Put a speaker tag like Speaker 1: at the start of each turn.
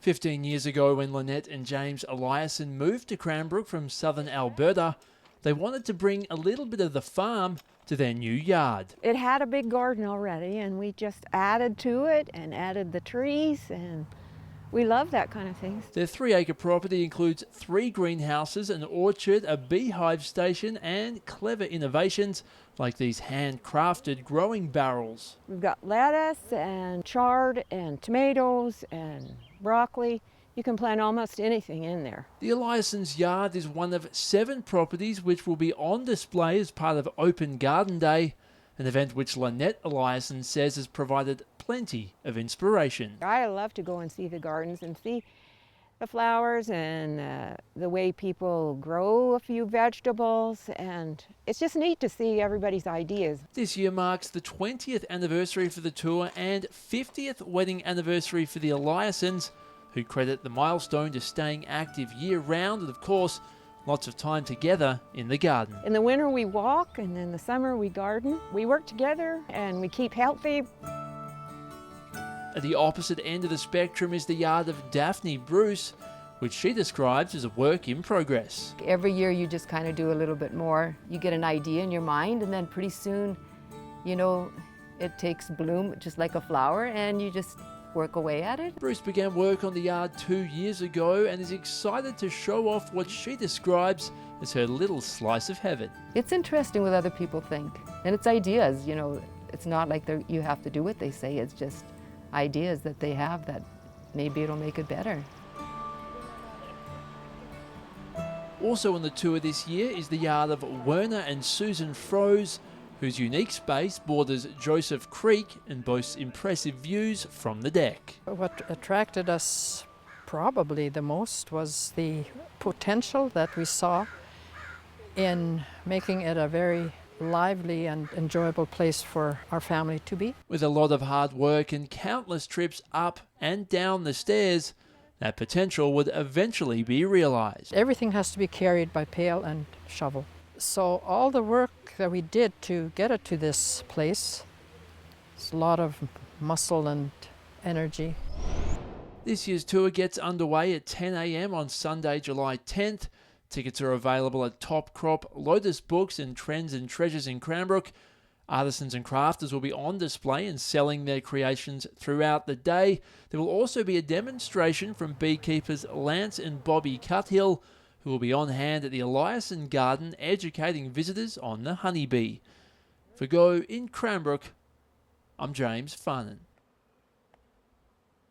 Speaker 1: 15 years ago, when Lynette and James Eliason moved to Cranbrook from southern Alberta, they wanted to bring a little bit of the farm to their new yard.
Speaker 2: It had a big garden already, and we just added to it and added the trees, and we love that kind of thing.
Speaker 1: Their 3-acre property includes 3 greenhouses, an orchard, a beehive station, and clever innovations like these handcrafted growing barrels.
Speaker 2: We've got lettuce and chard and tomatoes and broccoli. You can plant almost anything in there.
Speaker 1: The Eliasons' yard is one of 7 properties which will be on display as part of Open Garden Day, an event which Lynette Eliason says has provided plenty of inspiration.
Speaker 2: I love to go and see the gardens and see the flowers and the way people grow a few vegetables, and it's just neat to see everybody's ideas.
Speaker 1: This year marks the 20th anniversary for the tour and 50th wedding anniversary for the Eliasons, who credit the milestone to staying active year-round and, of course, lots of time together in the garden.
Speaker 2: In the winter we walk, and in the summer we garden. We work together and we keep healthy.
Speaker 1: At the opposite end of the spectrum is the yard of Daphne Bruce, which she describes as a work in progress.
Speaker 3: Every year you just kind of do a little bit more. You get an idea in your mind, and then pretty soon, you know, it takes bloom just like a flower, and you just work away at it.
Speaker 1: Bruce began work on the yard 2 years ago and is excited to show off what she describes as her little slice of heaven.
Speaker 3: It's interesting what other people think, and it's ideas, you know. It's not like you have to do what they say, it's just ideas that they have that maybe it'll make it better.
Speaker 1: Also on the tour this year is the yard of Werner and Susan Froese, whose unique space borders Joseph Creek and boasts impressive views from the deck.
Speaker 4: What attracted us probably the most was the potential that we saw in making it a very lively and enjoyable place for our family to be.
Speaker 1: With a lot of hard work and countless trips up and down the stairs, that potential would eventually be realized.
Speaker 4: Everything has to be carried by pail and shovel. So all the work that we did to get it to this place, it's a lot of muscle and energy.
Speaker 1: This year's tour gets underway at 10 a.m. on Sunday, July 10th. Tickets are available at Top Crop, Lotus Books and Trends and Treasures in Cranbrook. Artisans and crafters will be on display and selling their creations throughout the day. There will also be a demonstration from beekeepers Lance and Bobby Cuthill, who will be on hand at the Eliason Garden educating visitors on the honeybee. For Go in Cranbrook, I'm James Farnan.